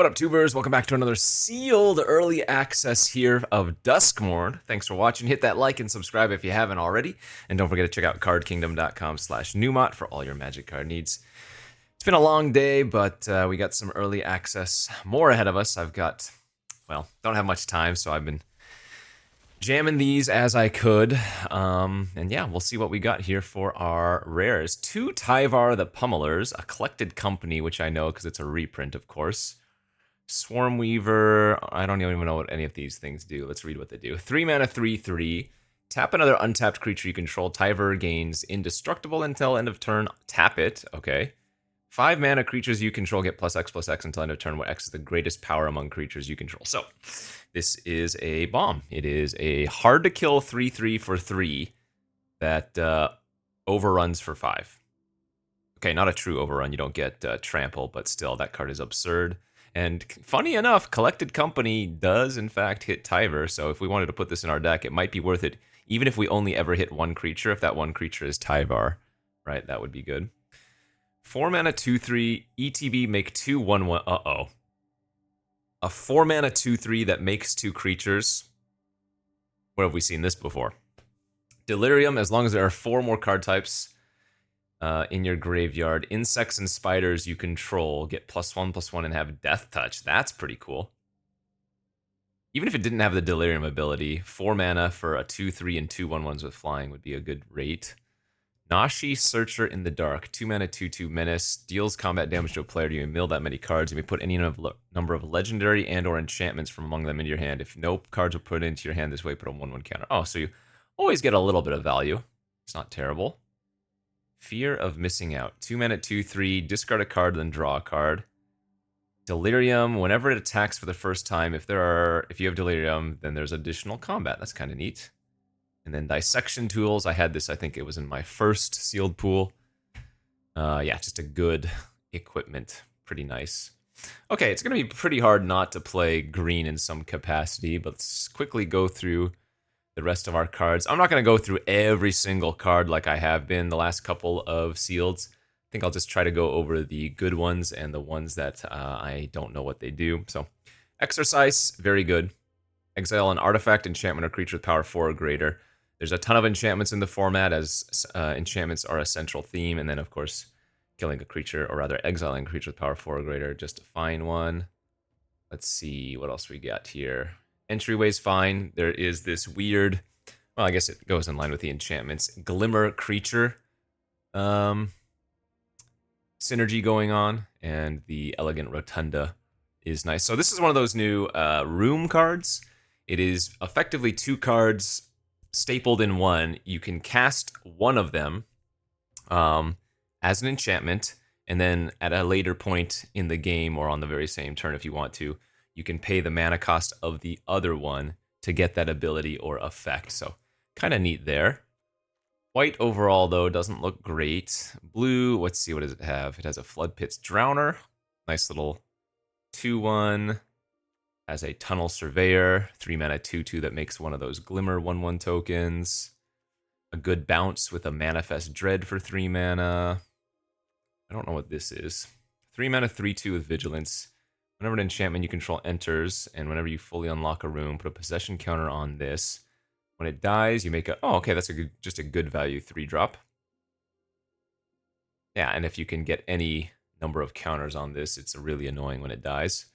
What up, tubers? Welcome back to another sealed early access here of Duskmourn. Thanks for watching. Hit that like and subscribe if you haven't already. And don't forget to check out cardkingdom.com/Numot for all your Magic card needs. It's been a long day, but we got some early access more ahead of us. Don't have much time, so I've been jamming these as I could. And yeah, we'll see what we got here for our rares. 2 Tyvar the Pummelers, a collected company, which I know because it's a reprint, of course. Swarm Weaver, I don't even know what any of these things do. Let's read what they do. 3 mana, 3/3. Tap another untapped creature you control. Tyvar gains indestructible until end of turn. Tap it. Okay. 5 mana, creatures you control get +X/+X until end of turn, where X is the greatest power among creatures you control. So, this is a bomb. It is a hard to kill 3/3 for 3 that overruns for 5. Okay, not a true overrun. You don't get trample, but still, that card is absurd. And funny enough, Collected Company does in fact hit Tyvar, so if we wanted to put this in our deck, it might be worth it, even if we only ever hit one creature. If that one creature is Tyvar, right, that would be good. 4 mana, 2/3, ETB, make 2/1/1. Uh-oh. A 4 mana, 2/3 that makes 2 creatures. Where have we seen this before? Delirium, as long as there are 4 more card types in your graveyard. Insects and spiders you control get +1/+1 and have Death Touch. That's pretty cool. Even if it didn't have the Delirium ability, 4 mana for a 2/3 and 2/1/1s with flying would be a good rate. Nashi, Searcher in the Dark. 2 mana, 2/2 menace. Deals combat damage to a player. You may mill that many cards. You may put any number of legendary and or enchantments from among them into your hand. If no cards are put into your hand this way, put a 1/1 counter. Oh, so you always get a little bit of value. It's not terrible. Fear of Missing Out. 2 mana, 2/3. Discard a card, then draw a card. Delirium. Whenever it attacks for the first time, if you have Delirium, then there's additional combat. That's kind of neat. And then Dissection Tools. I had this, I think it was in my first sealed pool. Yeah, just a good equipment. Pretty nice. Okay, it's going to be pretty hard not to play green in some capacity, but let's quickly go through the rest of our cards. I'm not going to go through every single card like I have been the last couple of sealeds. I think I'll just try to go over the good ones and the ones that I don't know what they do. So, Exercise, very good. Exile an artifact, enchantment, or creature with power 4 or greater. There's a ton of enchantments in the format, as enchantments are a central theme, and then, of course, killing a creature, or rather exiling a creature with power 4 or greater, just a fine one. Let's see what else we got here. Entryway's fine. There is this weird, well, I guess it goes in line with the enchantments, Glimmer Creature synergy going on, and the Elegant Rotunda is nice. So this is one of those new room cards. It is effectively 2 cards stapled in one. You can cast one of them as an enchantment, and then at a later point in the game, or on the very same turn if you want to, you can pay the mana cost of the other one to get that ability or effect. So kind of neat there. White overall, though, doesn't look great. Blue, let's see, what does it have? It has a Flood Pit's Drowner. Nice little 2/1. Has a Tunnel Surveyor. 3 mana, 2/2 that makes one of those Glimmer 1/1 tokens. A good bounce with a Manifest Dread for 3 mana. I don't know what this is. 3 mana, 3/2 with Vigilance. Whenever an enchantment you control enters, and whenever you fully unlock a room, put a possession counter on this. When it dies, you make a... Oh, okay, that's just a good value 3-drop. Yeah, and if you can get any number of counters on this, it's really annoying when it dies.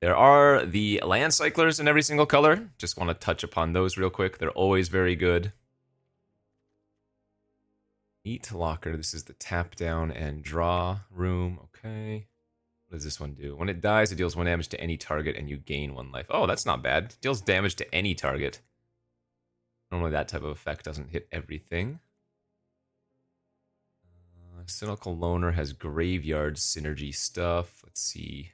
There are the land cyclers in every single color. Just want to touch upon those real quick. They're always very good. Eat Locker. This is the tap down and draw room. Okay. What does this one do? When it dies, it deals 1 damage to any target and you gain 1 life. Oh, that's not bad. It deals damage to any target. Normally that type of effect doesn't hit everything. Cynical Loner has graveyard synergy stuff. Let's see.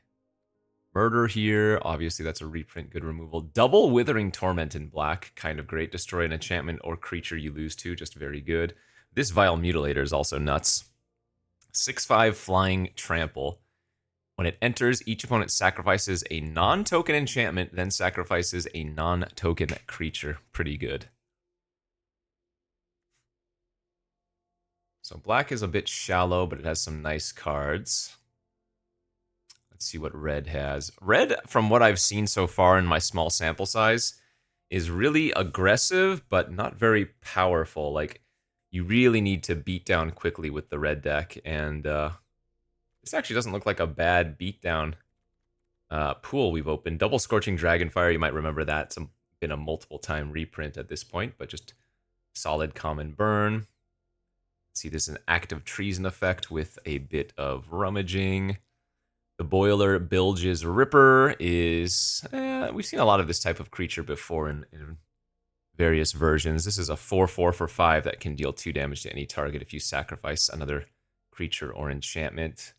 Murder here. Obviously, that's a reprint. Good removal. Double Withering Torment in black. Kind of great. Destroy an enchantment or creature you lose to. Just very good. This Vile Mutilator is also nuts. 6/5 Flying Trample. When it enters, each opponent sacrifices a non-token enchantment, then sacrifices a non-token creature. Pretty good. So black is a bit shallow, but it has some nice cards. Let's see what red has. Red, from what I've seen so far in my small sample size, is really aggressive, but not very powerful. Like, you really need to beat down quickly with the red deck, and this actually doesn't look like a bad beatdown pool we've opened. Double Scorching Dragonfire, you might remember that. It's been a multiple-time reprint at this point, but just solid common burn. See, there's an active treason effect with a bit of rummaging. The Boiler Bilge's Ripper is... we've seen a lot of this type of creature before in various versions. This is a 4/4 for 5 that can deal 2 damage to any target if you sacrifice another creature or enchantment.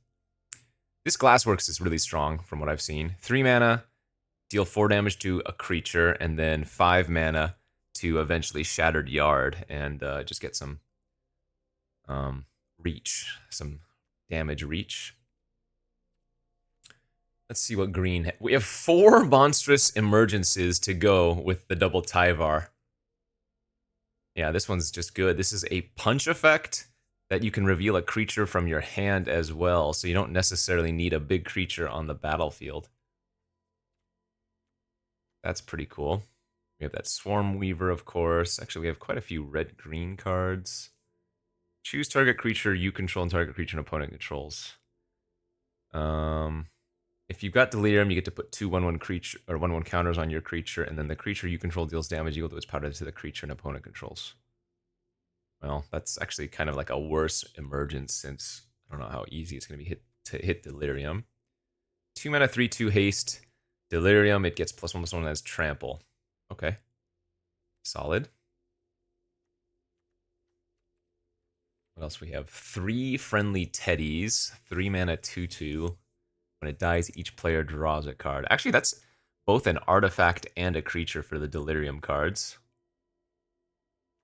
This Glassworks is really strong from what I've seen. 3 mana, deal 4 damage to a creature, and then 5 mana to eventually Shattered Yard, and just get some reach, some damage reach. Let's see what green... We have 4 monstrous emergences to go with the double Tyvar. Yeah, this one's just good. This is a punch effect that you can reveal a creature from your hand as well, so you don't necessarily need a big creature on the battlefield. That's pretty cool. We have that Swarm Weaver, of course. Actually, we have quite a few red-green cards. Choose target creature you control and target creature an opponent controls. If you've got Delirium, you get to put 2 1/1 creature or 1/1 counters on your creature, and then the creature you control deals damage equal to its power to the creature an opponent controls. Well, that's actually kind of like a worse emergence, since I don't know how easy it's going to be to hit Delirium. 2 mana 3/2 haste. Delirium, it gets +1/+1 as trample. Okay. Solid. What else we have? 3 Friendly Teddies. 3 mana 2/2. When it dies, each player draws a card. Actually, that's both an artifact and a creature for the Delirium cards.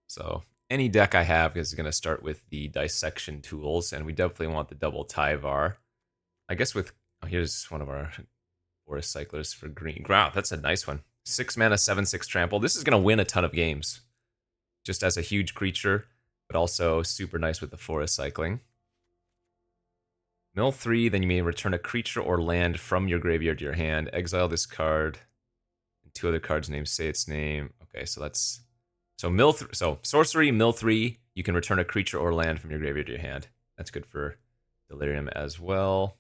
So any deck I have is going to start with the dissection tools, and we definitely want the double Tyvar. I guess with... Oh, here's one of our Forest Cyclers for green. Wow, that's a nice one. 6 mana, 7/6 trample. This is going to win a ton of games. Just as a huge creature, but also super nice with the Forest Cycling. Mill 3, then you may return a creature or land from your graveyard to your hand. Exile this card. And 2 other cards' names say its name. Okay, so that's... So sorcery, mill 3, you can return a creature or land from your graveyard to your hand. That's good for Delirium as well.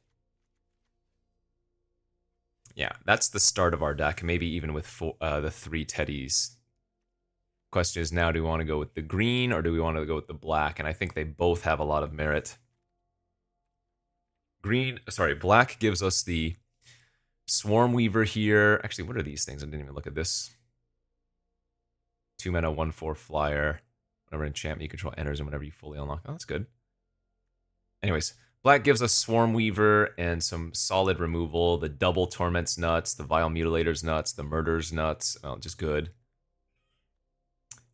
Yeah, that's the start of our deck, maybe even with the 3 Teddies. Question is now, do we want to go with the green or do we want to go with the black? And I think they both have a lot of merit. Black gives us the Swarm Weaver here. Actually, what are these things? I didn't even look at this. 2 mana, 1/4 flyer. Whenever enchantment you control enters and whenever you fully unlock. Oh, that's good. Anyways, black gives us Swarm Weaver and some solid removal. The double Torment's nuts, the Vile Mutilator's nuts, the Murder's nuts. Oh, just good.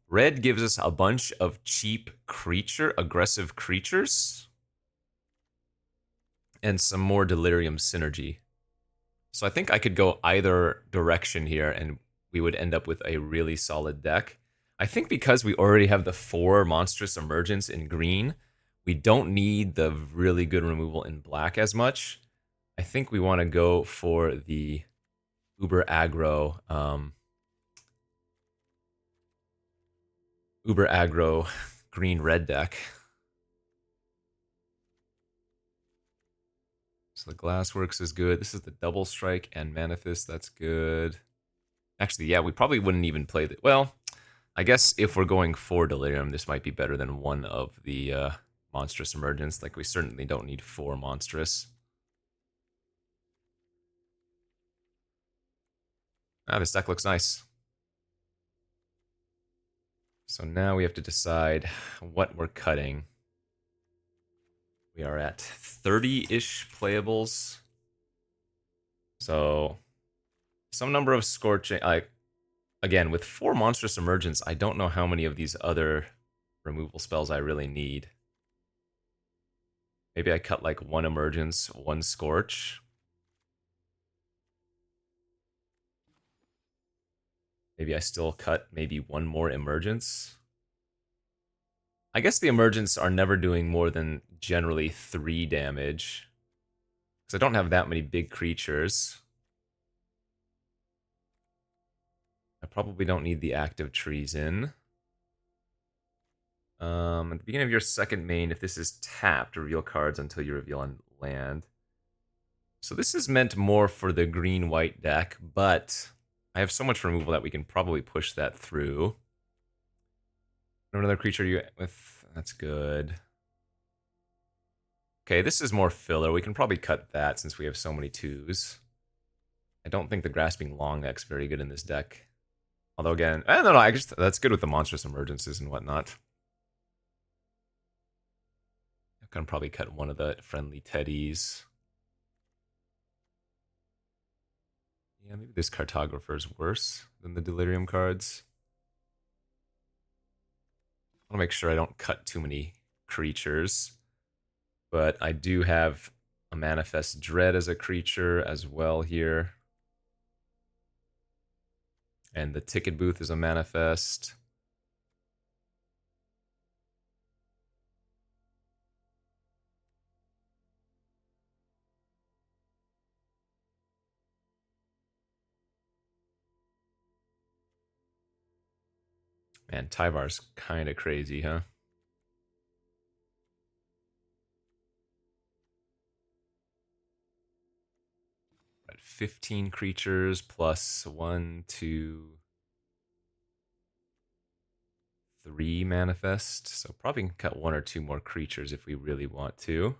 Red gives us a bunch of cheap aggressive creatures. And some more Delirium synergy. So I think I could go either direction here and we would end up with a really solid deck. I think because we already have the 4 Monstrous Emergence in green, we don't need the really good removal in black as much. I think we want to go for the uber aggro green-red deck. So the Glassworks is good. This is the Double Strike and Manifest. That's good. Actually, yeah, we probably wouldn't even play the... Well, I guess if we're going for Delirium, this might be better than one of the Monstrous Emergence. Like, we certainly don't need 4 Monstrous. Ah, this deck looks nice. So now we have to decide what we're cutting. We are at 30-ish playables. So some number of Scorching... Again, with 4 Monstrous Emergence, I don't know how many of these other removal spells I really need. Maybe I cut like 1 Emergence, 1 Scorch. Maybe I still cut maybe 1 more Emergence. I guess the Emergence are never doing more than generally 3 damage. Because I don't have that many big creatures. I probably don't need the active trees in. At the beginning of your second main, if this is tapped, reveal cards until you reveal on land. So this is meant more for the green-white deck, but I have so much removal that we can probably push that through. Another creature you with, that's good. Okay, this is more filler. We can probably cut that since we have so many twos. I don't think the Grasping Long neck's very good in this deck. Although again, I don't know, I guess that's good with the monstrous emergences and whatnot. I can probably cut one of the friendly teddies. Yeah, maybe this Cartographer's worse than the Delirium cards. I want to make sure I don't cut too many creatures. But I do have a Manifest Dread as a creature as well here. And the Ticket Booth is a Manifest. Man, Tyvar's kind of crazy, huh? 15 creatures plus 1, 2, 3 manifest. So probably can cut 1 or 2 more creatures if we really want to.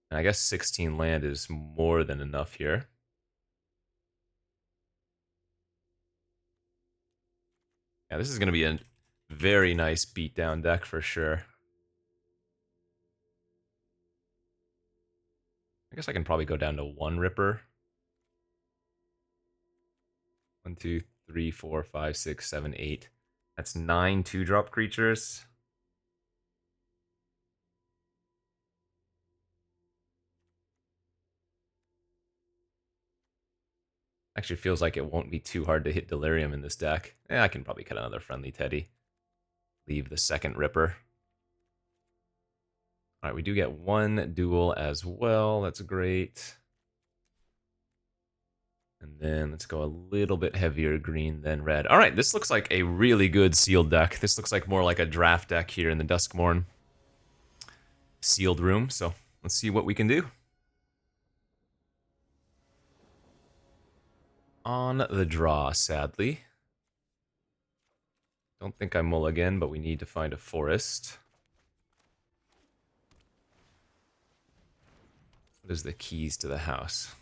And I guess 16 land is more than enough here. Yeah, this is going to be a very nice beatdown deck for sure. I guess I can probably go down to 1 Ripper. 1, 2, 3, 4, 5, 6, 7, 8. That's 9 2-drop creatures. Actually feels like it won't be too hard to hit Delirium in this deck. I can probably cut another friendly teddy. Leave the second Ripper. Alright, we do get 1 duel as well. That's great. And then let's go a little bit heavier green than red. Alright, this looks like a really good sealed deck. This looks like more like a draft deck here in the Duskmourn sealed room. So let's see what we can do. On the draw, sadly. Don't think I mulligan, but we need to find a forest. What is the keys to the house?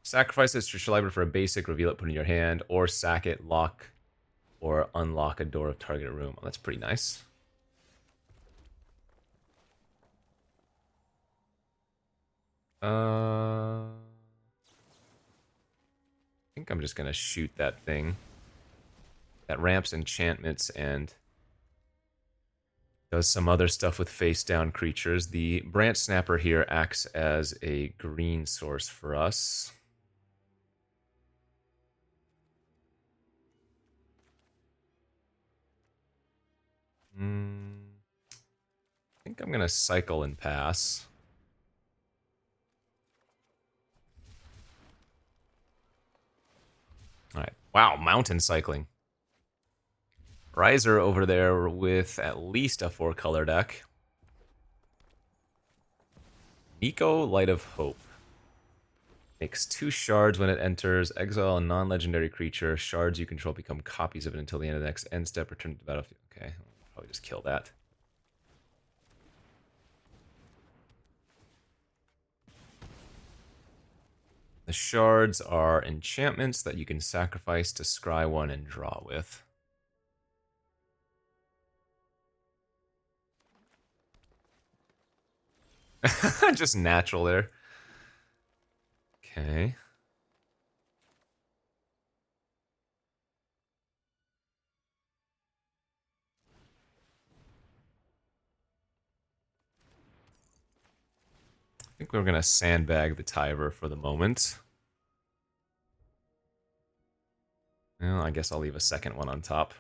Sacrifice this to library for a basic, reveal it, put it in your hand, or sack it, lock, or unlock a door of target room. Oh, that's pretty nice. I think I'm just gonna shoot that thing. That ramps enchantments and does some other stuff with face-down creatures. The Branch Snapper here acts as a green source for us. I think I'm gonna cycle and pass. Alright. Wow, mountain cycling. Riser over there with at least a 4-color deck. Nico, Light of Hope. Makes 2 shards when it enters. Exile a non-legendary creature. Shards you control become copies of it until the end of the next end step. Return to the battlefield. Okay, I'll probably just kill that. The shards are enchantments that you can sacrifice to scry 1 and draw with. Just natural there. Okay. I think we're going to sandbag the Tyvar for the moment. Well, I guess I'll leave a second one on top.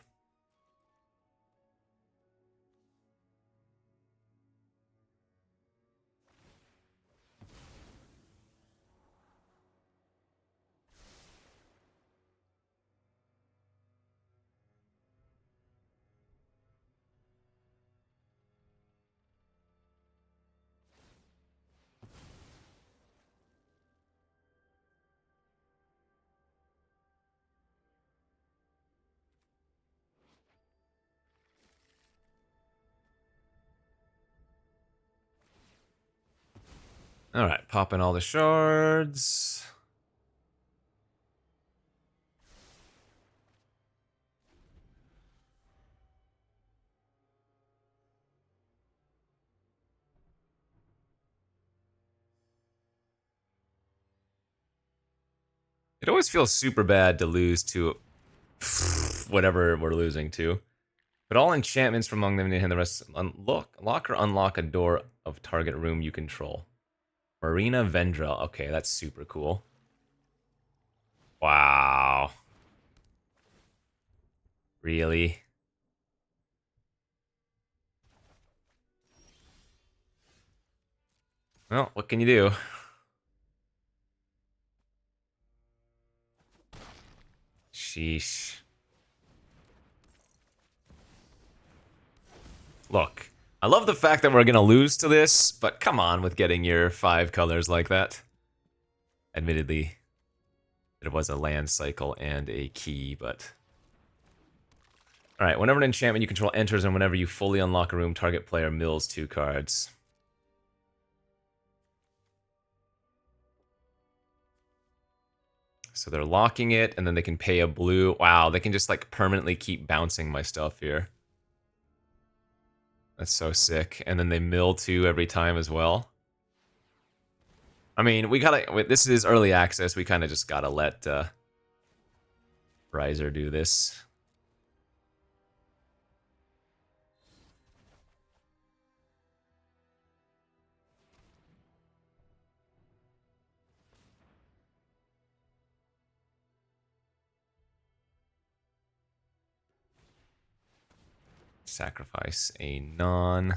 Alright, popping all the shards. It always feels super bad to lose to whatever we're losing to. But all enchantments from among them and the rest lock or unlock a door of target room you control. Marina Vendrell. Okay, that's super cool. Wow. Really? Well, what can you do? Sheesh. Look, I love the fact that we're gonna lose to this, but come on with getting your 5 colors like that. Admittedly, it was a land cycle and a key, but... Alright, whenever an enchantment you control enters and whenever you fully unlock a room, target player mills 2 cards. So they're locking it, and then they can pay a blue. Wow, they can just like permanently keep bouncing my stuff here. That's so sick. And then they mill 2 every time as well. I mean, we gotta... This is early access. We kind of just gotta let Riser do this. Sacrifice a non.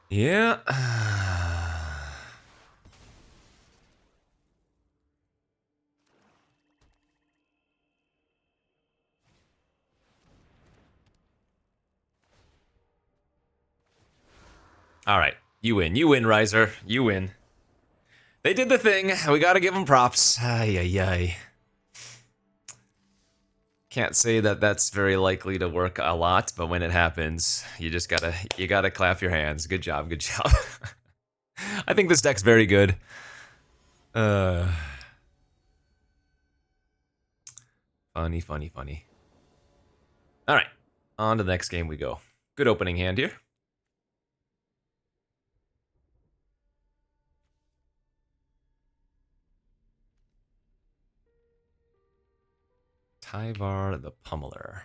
Yeah. All right. You win. You win, Riser. You win. They did the thing. We gotta give them props. Ay, ay, ay. Can't say that that's very likely to work a lot, but when it happens, you just gotta clap your hands. Good job, good job. I think this deck's very good. Funny, funny, funny. Alright, on to the next game we go. Good opening hand here. Tyvar the Pummeler.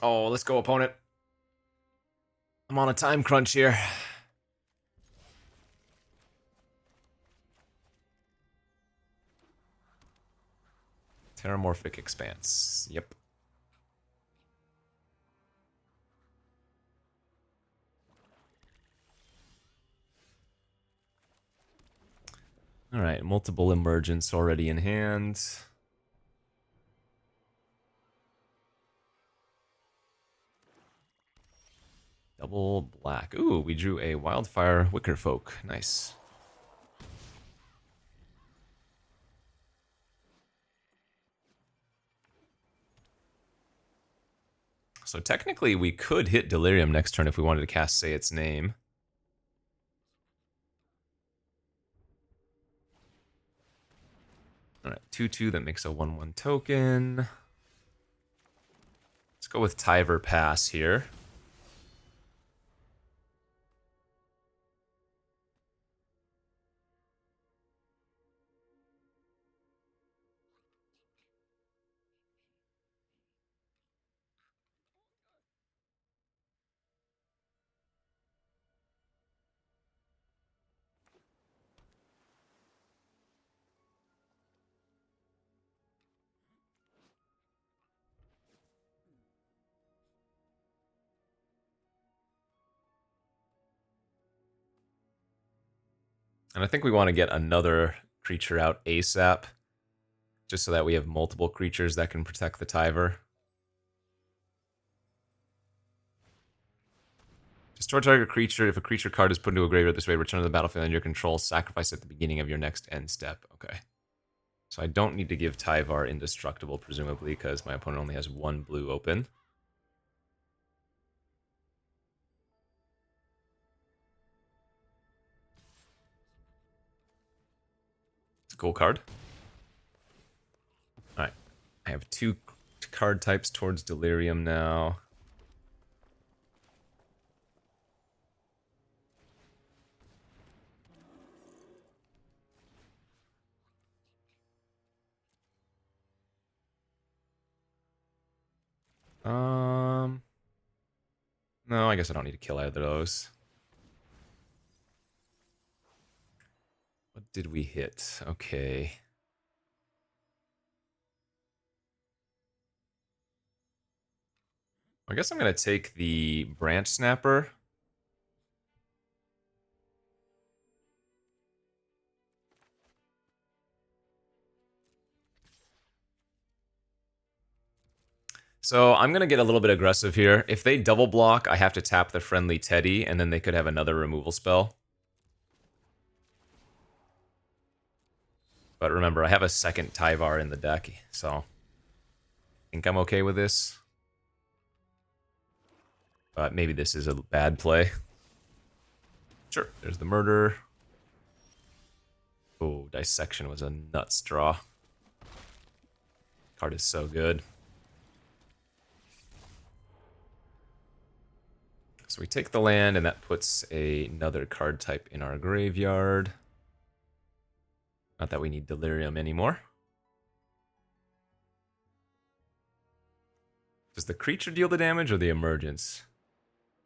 Oh, let's go, opponent. I'm on a time crunch here. Terramorphic Expanse. Yep. Alright, multiple emergence already in hand. Double black. Ooh, we drew a Wildfire Wickerfolk. Nice. So technically we could hit Delirium next turn if we wanted to cast Say Its Name. Alright, 2/2 that makes a 1/1 token. Let's go with Tyvar Pass here. And I think we want to get another creature out ASAP, just so that we have multiple creatures that can protect the Tyvar. Restore target creature. If a creature card is put into a graveyard this way, return to the battlefield under your control. Sacrifice at the beginning of your next end step. Okay. So I don't need to give Tyvar indestructible, presumably, because my opponent only has one blue open. It's a cool card. Alright. I have two card types towards Delirium now. No, I guess I don't need to kill either of those. What did we hit? Okay. I guess I'm going to take the Branch Snapper. So I'm going to get a little bit aggressive here. If they double block, I have to tap the friendly Teddy, and then they could have another removal spell. But remember, I have a second Tyvar in the deck, so I think I'm okay with this. But maybe this is a bad play. Sure, there's the murder. Oh, Dissection was a nuts draw. Card is so good. So we take the land, and that puts another card type in our graveyard. Not that we need Delirium anymore. Does the creature deal the damage or the emergence?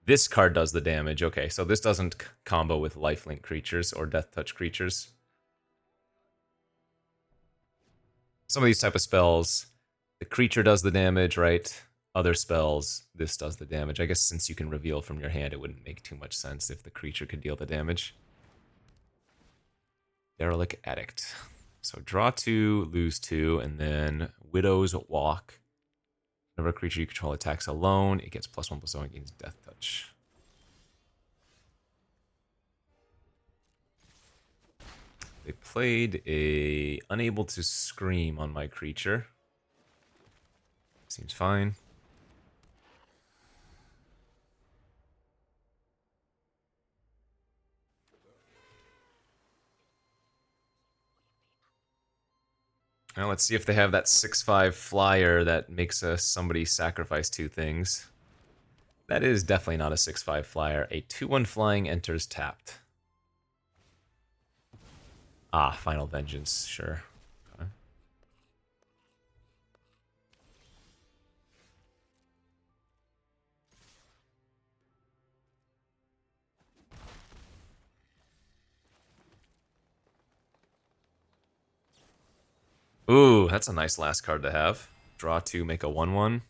This card does the damage. Okay, so this doesn't combo with lifelink creatures or death touch creatures. Some of these type of spells, the creature does the damage, right? Other spells, this does the damage. I guess since you can reveal from your hand, it wouldn't make too much sense if the creature could deal the damage. Derelict Addict. So draw 2, lose 2, and then Widow's Walk. Whenever a creature you control attacks alone, it gets +1/+1 against Death Touch. They played a Unable to Scream on my creature. Seems fine. Now let's see if they have that 6/5 flyer that makes somebody sacrifice 2 things. That is definitely not a 6/5 flyer. A 2/1 flying enters tapped. Ah, Final Vengeance, sure. Okay. Ooh, that's a nice last card to have. Draw 2, make a 1/1.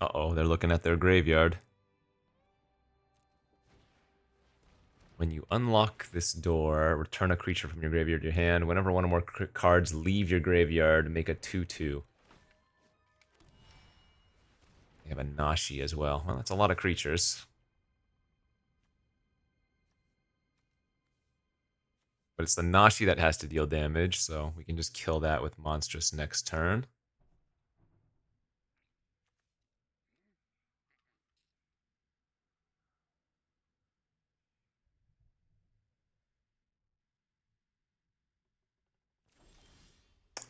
Uh-oh, they're looking at their graveyard. When you unlock this door, return a creature from your graveyard to your hand. Whenever one or more cards leave your graveyard, make a 2/2. They have a Nashi as well. Well, that's a lot of creatures. But it's the Nashi that has to deal damage, so we can just kill that with Monstrous next turn.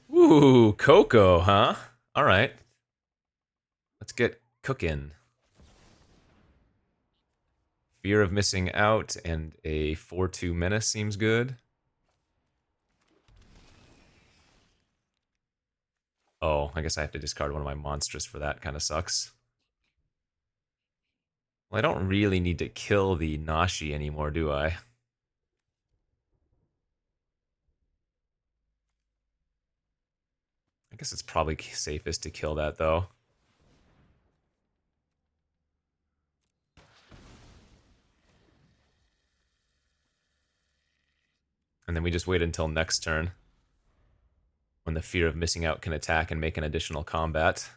Ooh, Coco, huh? Alright. Let's get cooking. Fear of missing out and a 4/2 menace seems good. Oh, I guess I have to discard one of my monstrous for that. Kind of sucks. Well, I don't really need to kill the Nashi anymore, do I? I guess it's probably safest to kill that, though. And then we just wait until next turn. when the fear of missing out can attack and make an additional combat.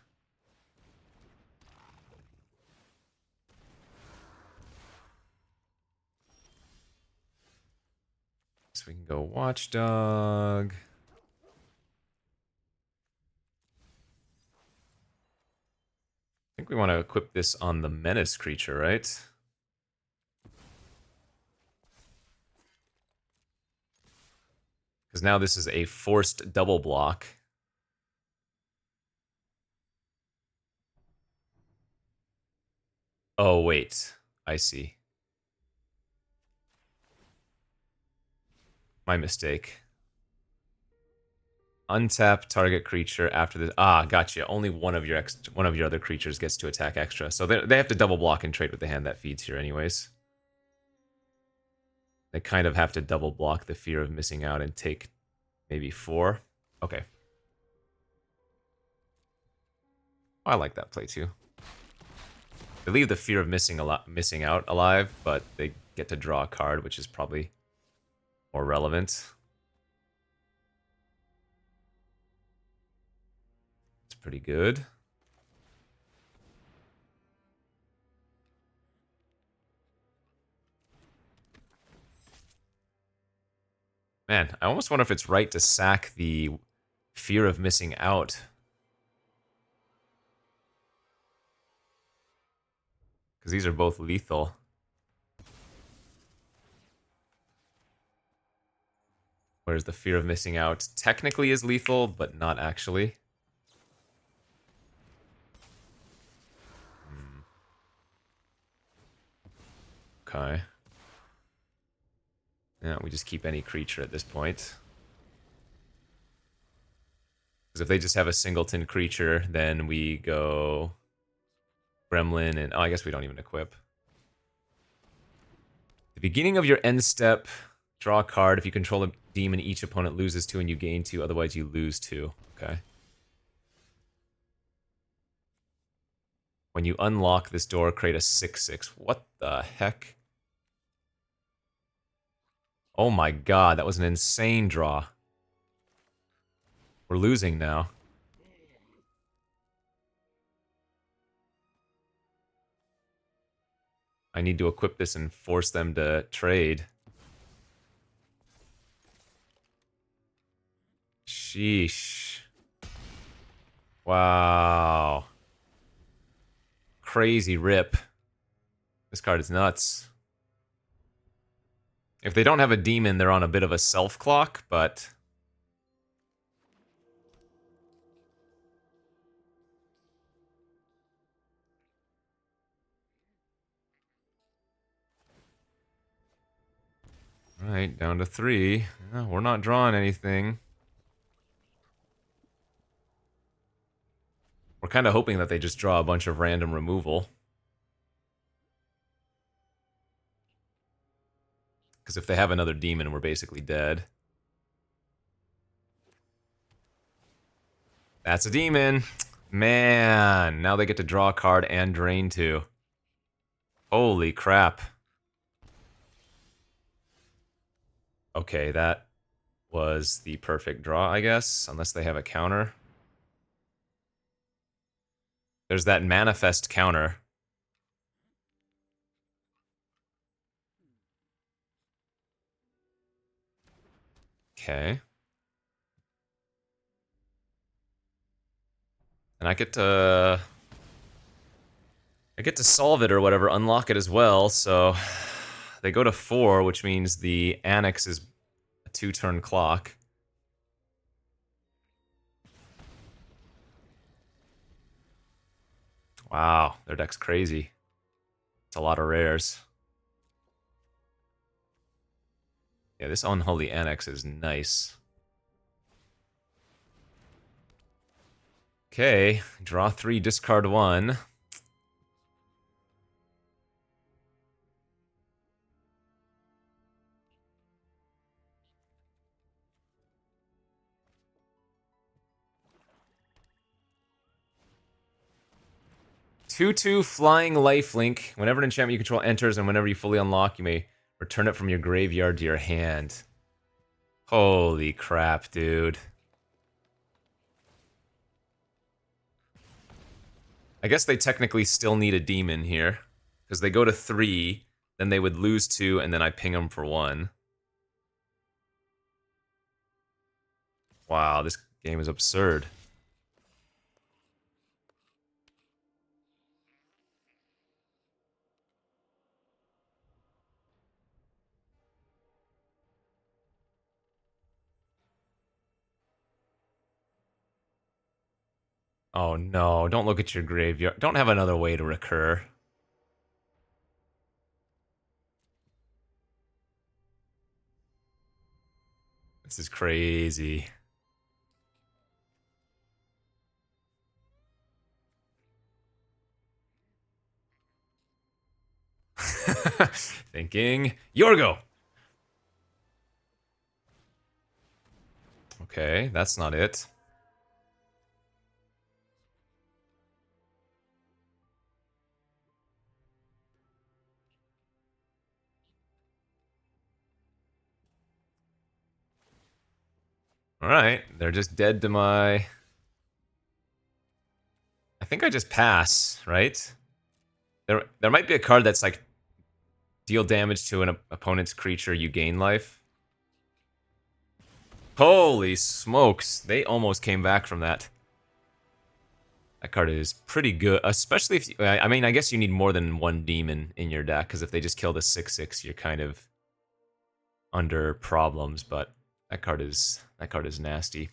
So we can go Watchdog. I think we want to equip this on the Menace creature, right? Because now this is a forced double block. Oh, wait. I see. My mistake. Untap target creature after this. Ah, gotcha. Only one of your other creatures gets to attack extra. So they have to double block and trade with the hand that feeds here anyways. They kind of have to double block the fear of missing out and take maybe 4. Okay. I like that play too. They leave the fear of missing out alive, but they get to draw a card, which is probably more relevant. It's pretty good. Man, I almost wonder if it's right to sack the fear of missing out. Because these are both lethal. Whereas the fear of missing out technically is lethal, but not actually. Okay. Yeah, we just keep any creature at this point. Because if they just have a singleton creature, then we go Gremlin and... Oh, I guess we don't even equip. The beginning of your end step, draw a card. If you control a demon, each opponent loses 2 and you gain 2. Otherwise, you lose 2. Okay. When you unlock this door, create a 6/6. What the heck? Oh my god, that was an insane draw. We're losing now. I need to equip this and force them to trade. Sheesh. Wow. Crazy rip. This card is nuts. If they don't have a demon, they're on a bit of a self-clock, but... Alright, down to 3. Yeah, we're not drawing anything. We're kind of hoping that they just draw a bunch of random removal. Because if they have another demon, we're basically dead. That's a demon! Man, now they get to draw a card and drain 2. Holy crap. Okay, that was the perfect draw, I guess, unless they have a counter. There's that manifest counter. Okay. And I get to solve it or whatever, unlock it as well, so they go to 4, which means the Annex is a 2-turn clock. Wow, their deck's crazy. It's a lot of rares. Yeah, this Unholy Annex is nice. Okay, draw 3, discard 1. Two flying lifelink. Whenever an enchantment you control enters and whenever you fully unlock, you may return it from your graveyard to your hand. Holy crap, dude. I guess they technically still need a demon here. Because they go to 3, then they would lose 2, and then I ping them for 1. Wow, this game is absurd. Oh no, don't look at your graveyard. Don't have another way to recur. This is crazy. Thinking. Yorgo! Okay, that's not it. Alright, they're just dead to my... I think I just pass, right? There might be a card that's like, deal damage to an opponent's creature, you gain life. Holy smokes, they almost came back from that. That card is pretty good, especially if you, I mean, I guess you need more than one demon in your deck, because if they just kill the 6/6, you're kind of under problems, but that card is nasty.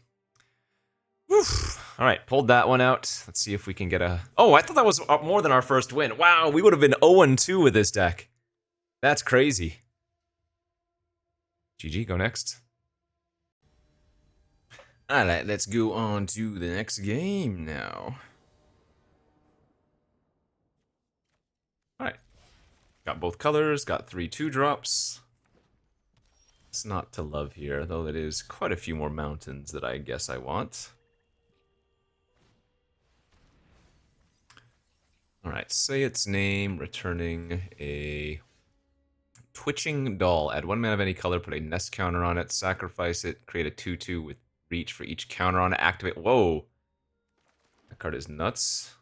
All right, pulled that one out. Let's see if we can get a... Oh, I thought that was more than our first win. Wow, we would have been 0-2 with this deck. That's crazy. GG, go next. All right, let's go on to the next game now. All right, got both colors, got 3 2-drops. It's not to love here, though it is quite a few more mountains that I guess I want. Alright, say its name, returning a Twitching Doll. Add 1 mana of any color, put a nest counter on it, sacrifice it, create a 2/2 with reach for each counter on it, activate. Whoa! That card is nuts.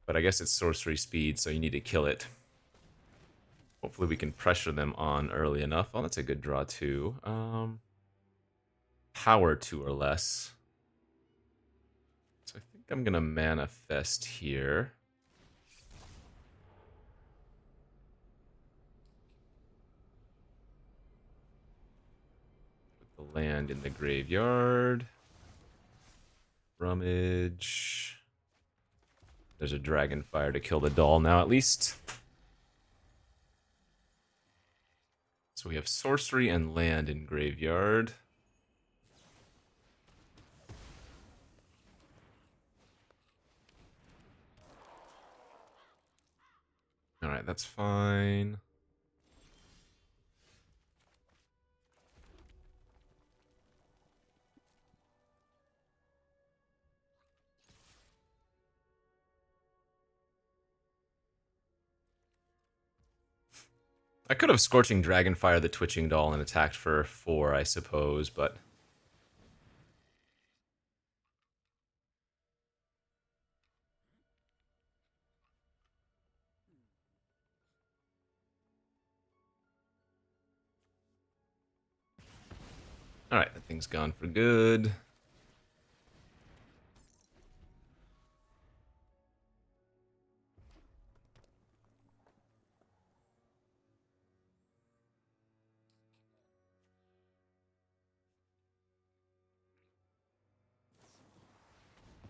But I guess it's sorcery speed, so you need to kill it. Hopefully we can pressure them on early enough. Oh, that's a good draw too. Power 2 or less. So I think I'm gonna manifest here. Put the land in the graveyard. Rummage. There's a Dragonfire to kill the doll now, at least. So we have sorcery and land in graveyard. Alright, that's fine. I could have Scorching Dragonfire the Twitching Doll and attacked for 4, I suppose, but... Alright, that thing's gone for good.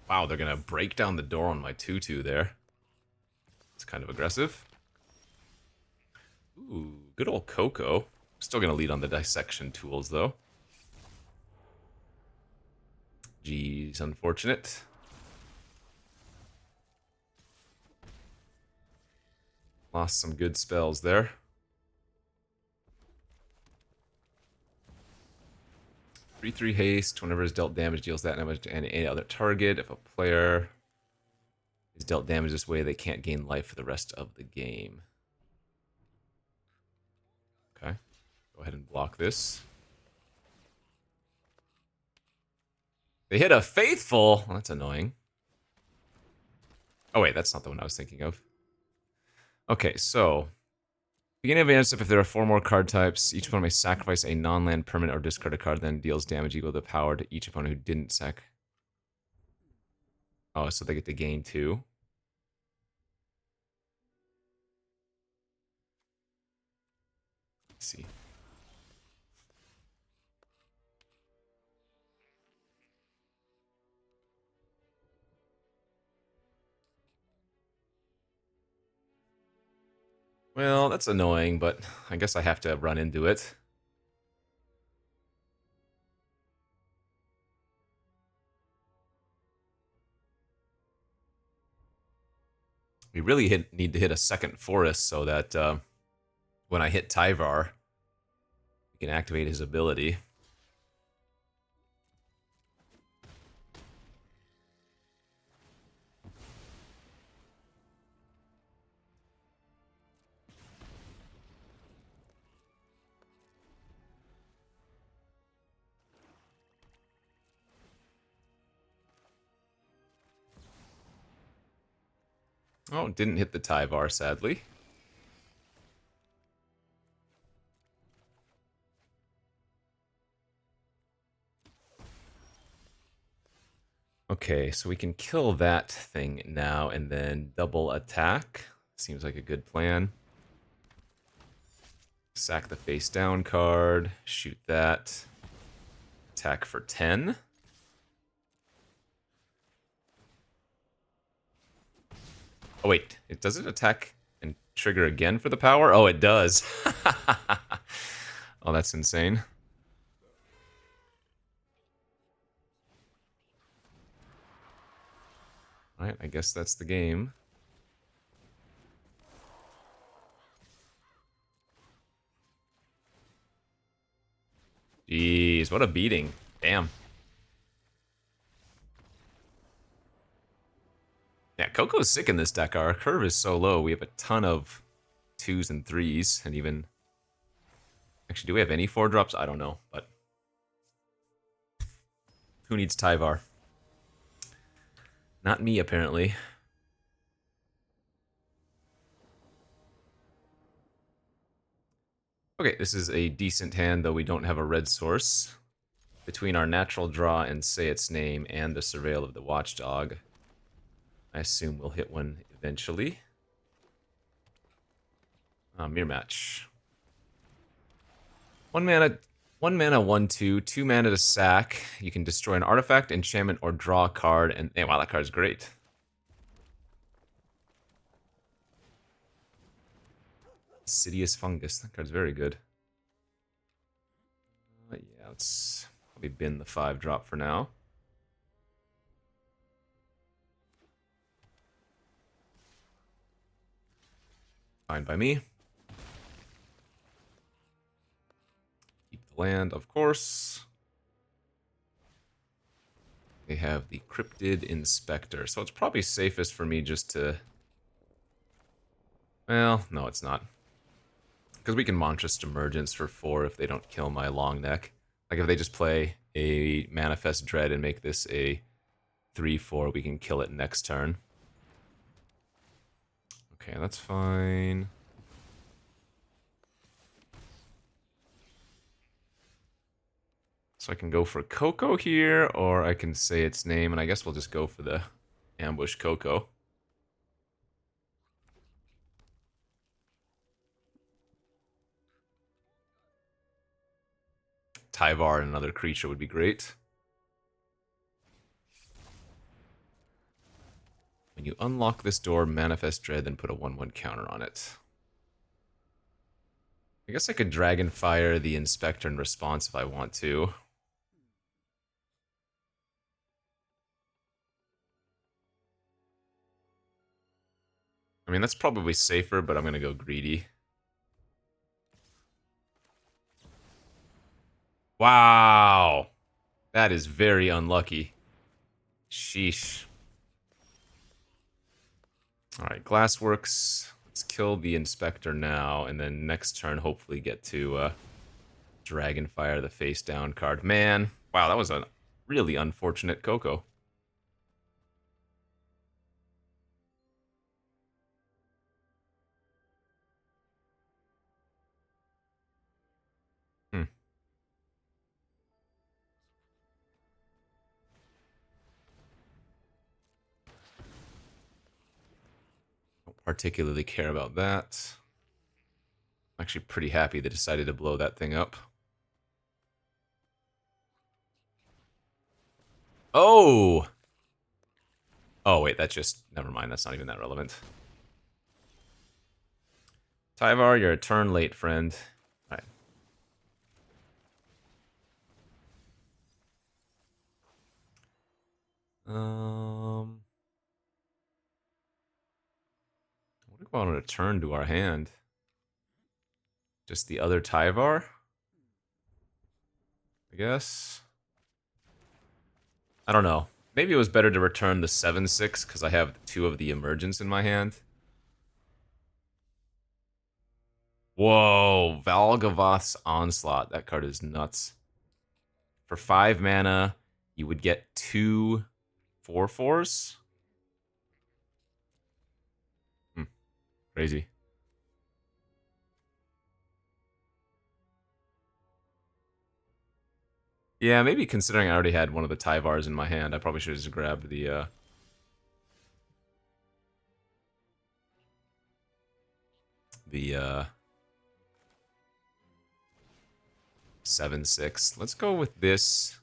Wow, they're gonna break down the door on my 2/2 there. It's kind of aggressive. Ooh, good old Coco. Still gonna lead on the dissection tools, though. Geez, unfortunate. Lost some good spells there. 3/3 haste. Whenever is dealt damage, deals that damage to any other target. If a player is dealt damage this way, they can't gain life for the rest of the game. Okay. Go ahead and block this. They hit a Faithful. Well, that's annoying. Oh, wait, that's not the one I was thinking of. Okay, so beginning of hand step, if there are 4 more card types, each opponent may sacrifice a non-land permanent or discard a card, then deals damage equal to power to each opponent who didn't sack. Oh, so they get to gain 2. Let's see. Well, that's annoying, but I guess I have to run into it. We really need to hit a second forest so that when I hit Tyvar, we can activate his ability. Oh, didn't hit the Tyvar, sadly. Okay, so we can kill that thing now and then double attack. Seems like a good plan. Sack the face down card, shoot that. Attack for 10. Oh wait, it doesn't attack and trigger again for the power? Oh, it does. Oh, that's insane. Alright, I guess that's the game. Jeez, what a beating. Damn. Yeah, Coco's sick in this deck. Our curve is so low. We have a ton of 2s and 3s, and even... Actually, do we have any 4-drops? I don't know, but... Who needs Tyvar? Not me, apparently. Okay, this is a decent hand, though we don't have a red source. Between our natural draw and say its name and the Surveil of the Watchdog, I assume we'll hit one eventually. Mirror match. 1 mana, 1/2, 2 mana to sack. You can destroy an artifact, enchantment, or draw a card, and hey, wow, that card's great. Sidious Fungus, that card's very good. Yeah, let's probably bin the 5-drop for now. Fine by me. Keep the land, of course. They have the Cryptid Inspector, so it's probably safest for me just to... Well, no, it's not. Because we can Monstrous Emergence for 4 if they don't kill my long neck. Like if they just play a Manifest Dread and make this a 3/4, we can kill it next turn. Okay, that's fine. So I can go for Coco here, or I can say its name, and I guess we'll just go for the Ambush Coco. Tyvar and another creature would be great. When you unlock this door, Manifest Dread, then put a 1/1 counter on it. I guess I could Dragonfire the Inspector in response if I want to. I mean, that's probably safer, but I'm going to go greedy. Wow! That is very unlucky. Sheesh. Alright, Glassworks. Let's kill the Inspector now, and then next turn hopefully get to Dragonfire the face down card. Man, wow, that was a really unfortunate Coco. Hmm. Don't particularly care about that. I'm actually pretty happy they decided to blow that thing up. Oh! Oh, wait, that's just... Never mind, that's not even that relevant. Tyvar, you're a turn late, friend. Alright. What do we want to return to our hand? Just the other Tyvar? I guess. I don't know. Maybe it was better to return the 7/6 because I have 2 of the Emergence in my hand. Whoa, Valgavoth's Onslaught. That card is nuts. For 5 mana, you would get 2 4/4s. Crazy. Yeah, maybe considering I already had one of the Tyvars in my hand, I probably should have just grabbed the 7/6. Let's go with this.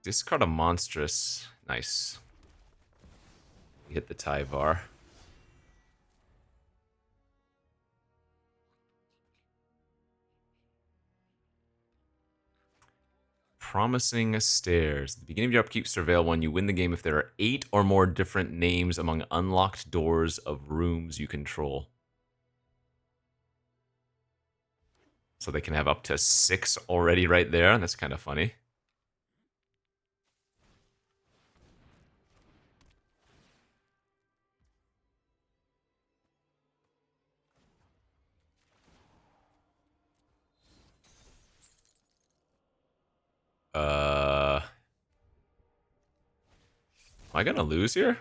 Discard a monstrous. Nice. We hit the Tyvar. Promising Stairs. At the beginning of your upkeep, surveil one. You win the game if there are 8 or more different names among unlocked doors of rooms you control. So they can have up to 6 already right there. That's kind of funny. Am I gonna lose here?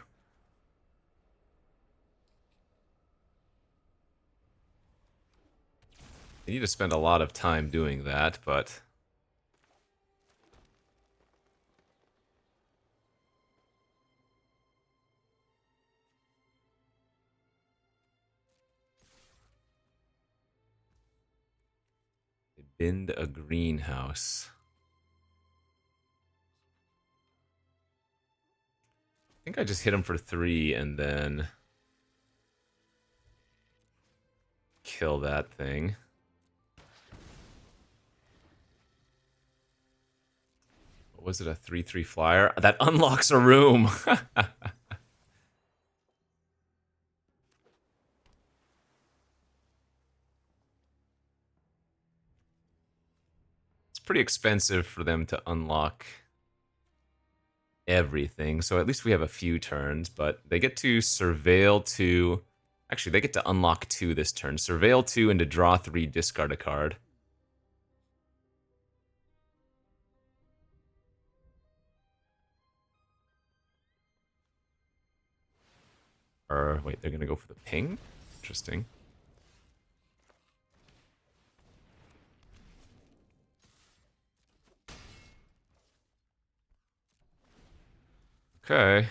I need to spend a lot of time doing that, but... Bend a greenhouse. I think I just hit him for 3 and then... kill that thing. What was it, a 3/3 flyer? That unlocks a room! It's pretty expensive for them to unlock everything, so at least we have a few turns, but they get to surveil 2. Actually, they get to unlock 2 this turn. Surveil 2 and to draw 3, discard a card. Or, wait, they're gonna go for the ping? Interesting. Okay.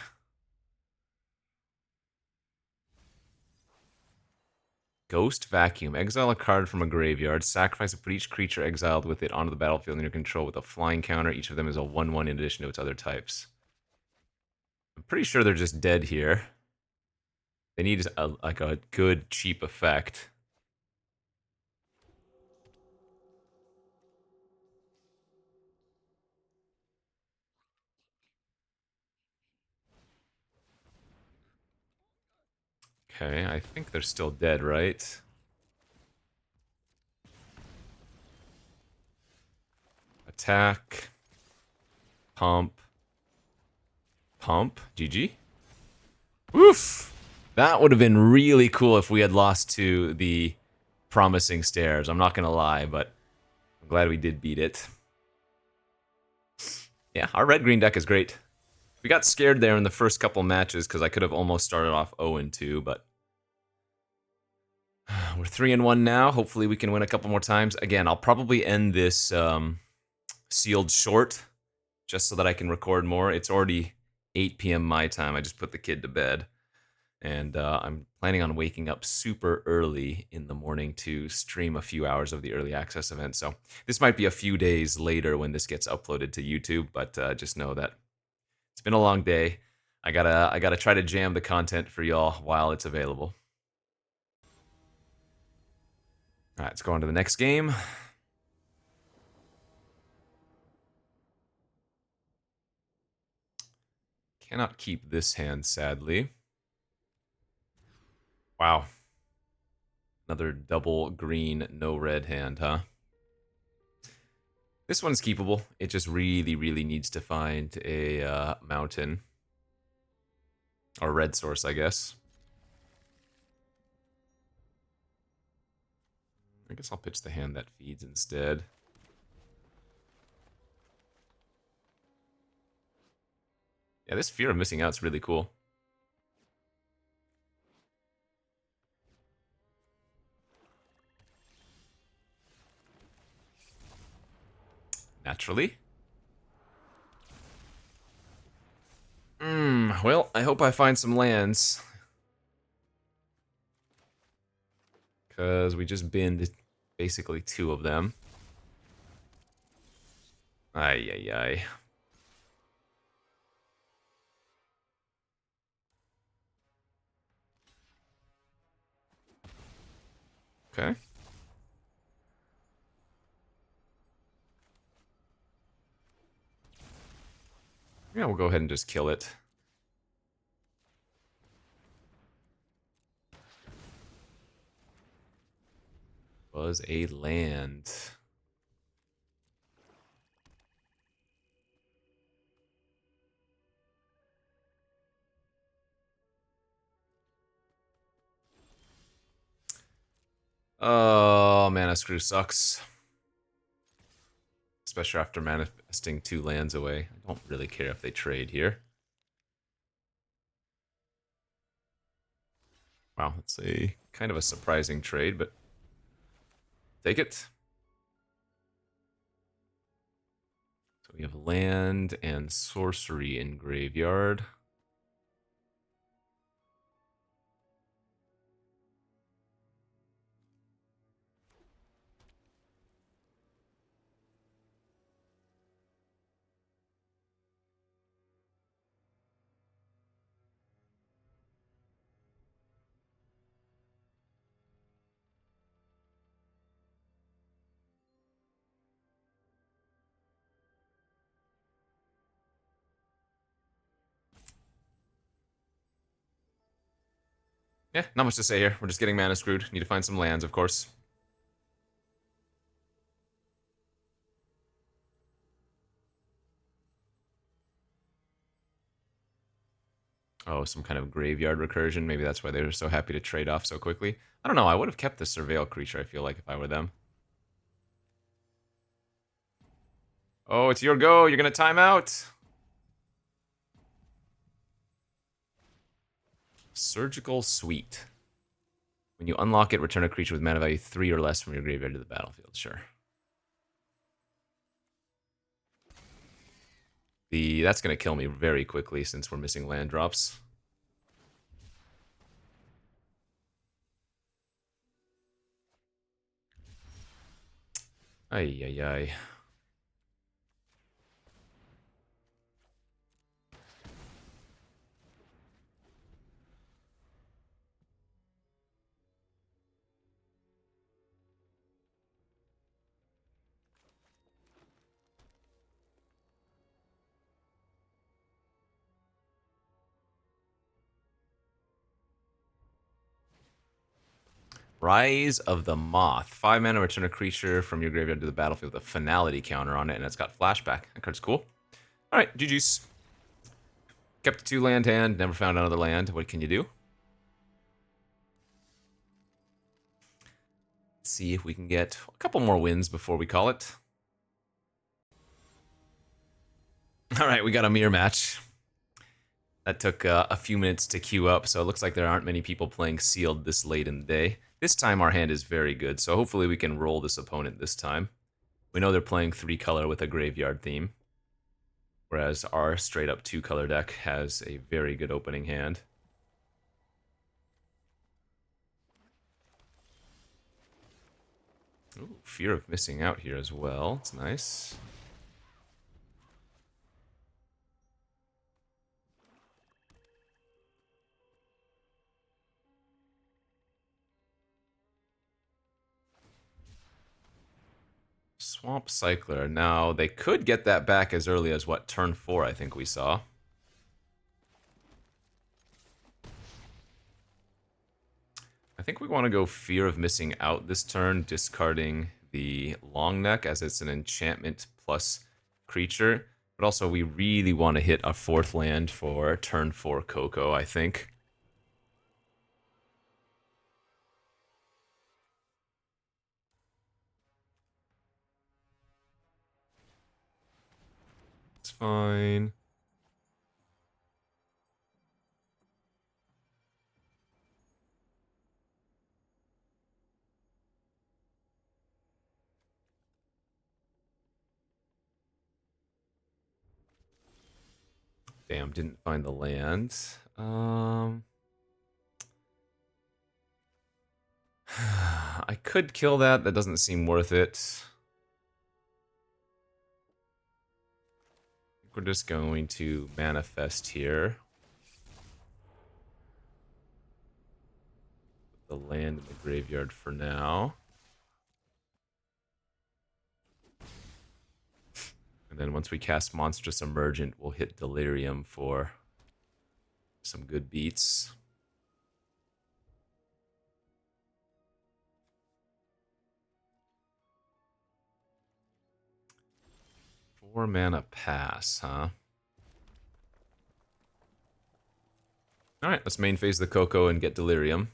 Ghost Vacuum. Exile a card from a graveyard. Sacrifice and put each creature exiled with it onto the battlefield in your control with a flying counter. Each of them is a 1/1 in addition to its other types. I'm pretty sure they're just dead here. They need like a good, cheap effect. Okay, I think they're still dead, right? Attack. Pump. Pump. GG. Oof! That would have been really cool if we had lost to the Promising Stairs. I'm not gonna lie, but I'm glad we did beat it. Yeah, our red-green deck is great. We got scared there in the first couple matches because I could have almost started off 0-2, but we're 3-1 now. Hopefully we can win a couple more times. Again, I'll probably end this sealed short just so that I can record more. It's already 8 p.m. my time. I just put the kid to bed. And I'm planning on waking up super early in the morning to stream a few hours of the early access event. So this might be a few days later when this gets uploaded to YouTube, but just know that it's been a long day. I gotta try to jam the content for y'all while it's available. All right, let's go on to the next game. Cannot keep this hand, sadly. Wow. Another double green, no red hand, huh? This one's keepable. It just really, really needs to find a mountain. Or red source, I guess. I guess I'll pitch the hand that feeds instead. Yeah, this fear of missing out is really cool. Naturally. Well, I hope I find some lands. Because we just binned basically 2 of them. Ay, ay, ay. Okay. Yeah, we'll go ahead and just kill it. Was a land. Oh, Mana Screw sucks. Especially after manifesting 2 lands away. I don't really care if they trade here. Wow, that's a kind of a surprising trade, but take it. So we have land and sorcery in graveyard. Yeah, not much to say here. We're just getting mana screwed. Need to find some lands, of course. Oh, some kind of graveyard recursion. Maybe that's why they were so happy to trade off so quickly. I don't know. I would have kept the Surveil creature, I feel like, if I were them. Oh, it's your go. You're going to time out. Surgical Suite. When you unlock it, return a creature with mana value 3 or less from your graveyard to the battlefield. Sure. That's going to kill me very quickly since we're missing land drops. Ay, ay, ay. Rise of the Moth. 5 mana, return a creature from your graveyard to the battlefield with a finality counter on it, and it's got flashback. That card's cool. Alright, GG's. Kept a 2 land hand, never found another land. What can you do? Let's see if we can get a couple more wins before we call it. All right, we got a mirror match. That took a few minutes to queue up, so it looks like there aren't many people playing sealed this late in the day. This time our hand is very good, so hopefully we can roll this opponent this time. We know they're playing 3-color with a graveyard theme, whereas our straight-up 2-color deck has a very good opening hand. Ooh, fear of missing out here as well. It's nice. Swamp Cycler. Now, they could get that back as early as, what, turn 4, I think we saw. I think we want to go Fear of Missing Out this turn, discarding the Long Neck as it's an enchantment plus creature. But also, we really want to hit a 4th land for turn 4 Coco, I think. It's fine. Damn, didn't find the land. I could kill that. That doesn't seem worth it. We're just going to manifest here. Put the land in the graveyard for now. And then once we cast Monstrous Emergent, we'll hit Delirium for some good beats. 4 mana pass, huh? Alright, let's main phase the Coco and get Delirium.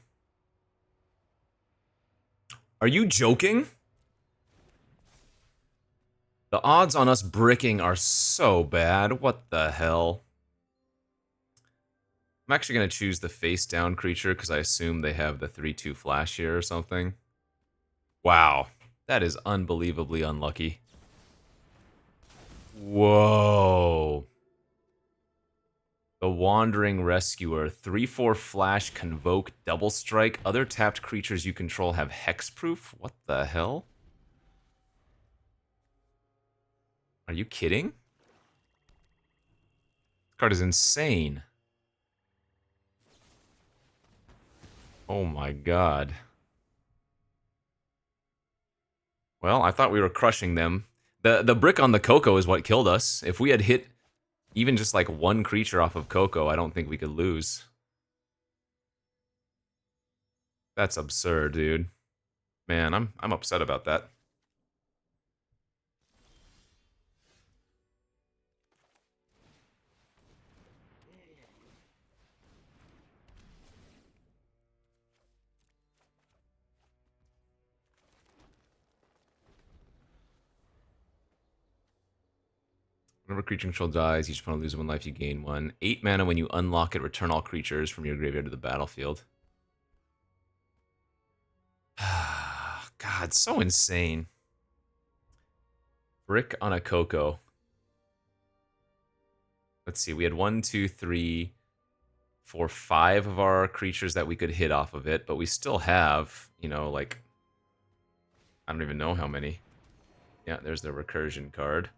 Are you joking? The odds on us bricking are so bad. What the hell? I'm actually going to choose the face-down creature because I assume they have the 3-2 flash here or something. Wow. That is unbelievably unlucky. Whoa. The Wandering Rescuer. 3-4 flash, convoke, double strike. Other tapped creatures you control have hexproof? What the hell? Are you kidding? This card is insane. Oh my god. Well, I thought we were crushing them. The brick on the Coco is what killed us. If we had hit even just like one creature off of Coco, I don't think we could lose. That's absurd, dude. Man, I'm upset about that. Whenever a creature control dies, each opponent loses 1 life, you gain 1. 8 mana when you unlock it, return all creatures from your graveyard to the battlefield. God, so insane. Brick on a Coco. Let's see, we had 1, 2, 3, 4, 5 of our creatures that we could hit off of it, but we still have, you know, like, I don't even know how many. Yeah, there's the recursion card.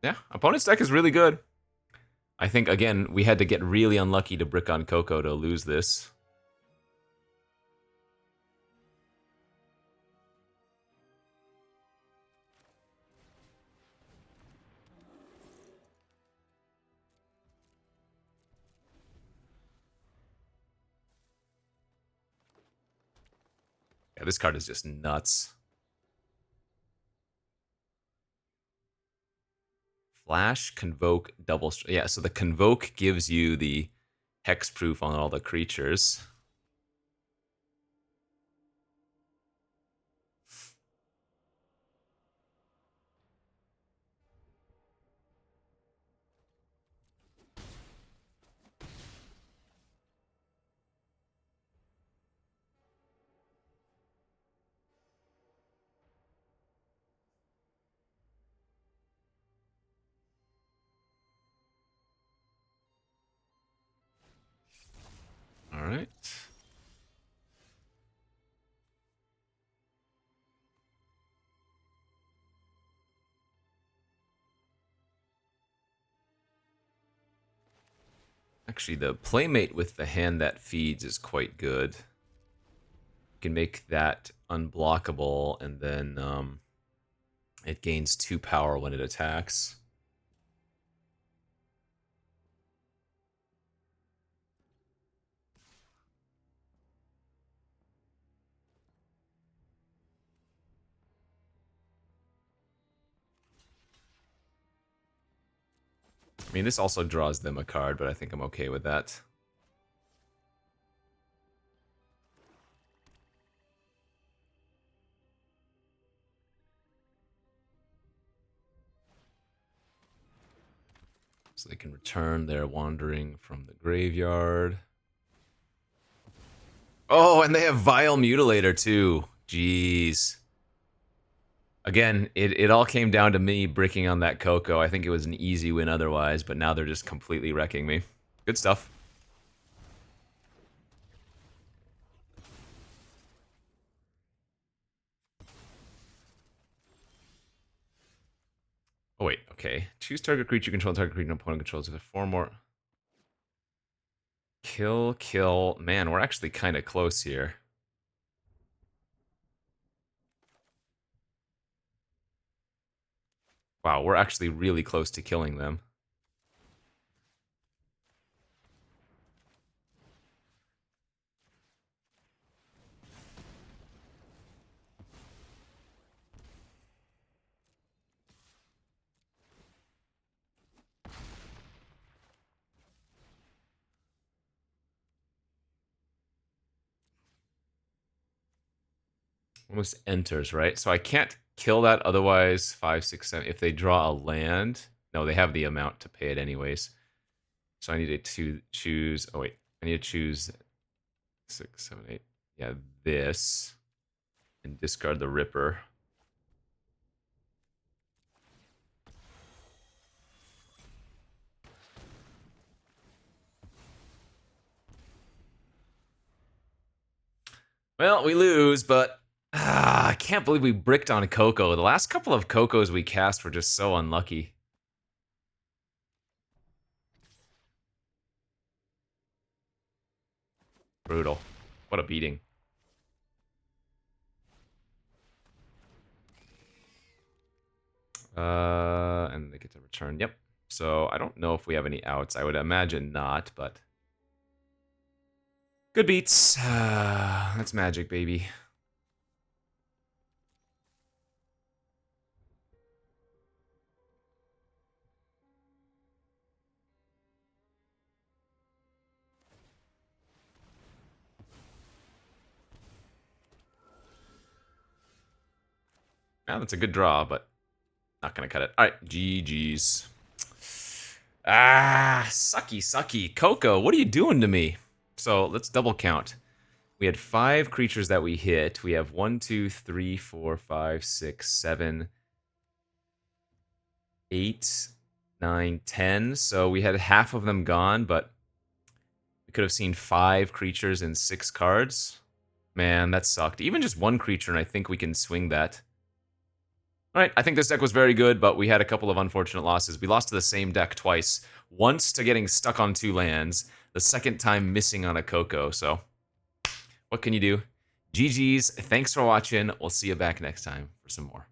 Yeah, opponent's deck is really good. I think, again, we had to get really unlucky to brick on Coco to lose this. Yeah, this card is just nuts. Flash, Convoke, double... Yeah, so the Convoke gives you the hexproof on all the creatures. Actually, the playmate with the hand that feeds is quite good. You can make that unblockable, and then it gains 2 power when it attacks. I mean, this also draws them a card, but I think I'm okay with that. So they can return their wandering from the graveyard. Oh, and they have Vile Mutilator too. Jeez. Again, it all came down to me bricking on that Coco. I think it was an easy win otherwise, but now they're just completely wrecking me. Good stuff. Oh wait, okay. Choose target creature control, target creature opponent controls. If 4 more. Kill, kill. Man, we're actually kind of close here. Wow, we're actually really close to killing them. Almost enters, right? So I can't kill that otherwise. 5, 6, 7. If they draw a land, no, they have the amount to pay it anyways. So I need to choose. Oh wait, I need to choose 6, 7, 8. Yeah, this, and discard the Ripper. Well, we lose, but I can't believe we bricked on Coco. The last couple of Cocos we cast were just so unlucky. Brutal. What a beating. And they get to return. Yep. So I don't know if we have any outs. I would imagine not, but good beats. That's Magic, baby. Now that's a good draw, but not gonna cut it. All right, GG's. Sucky, sucky. Coco, what are you doing to me? So let's double count. We had 5 creatures that we hit. We have 1, 2, 3, 4, 5, 6, 7, 8, 9, 10. So we had half of them gone, but we could have seen 5 creatures in 6 cards. Man, that sucked. Even just 1 creature, and I think we can swing that. All right, I think this deck was very good, but we had a couple of unfortunate losses. We lost to the same deck twice. Once to getting stuck on 2 lands, the second time missing on a Coco, so what can you do? GG's, thanks for watching. We'll see you back next time for some more.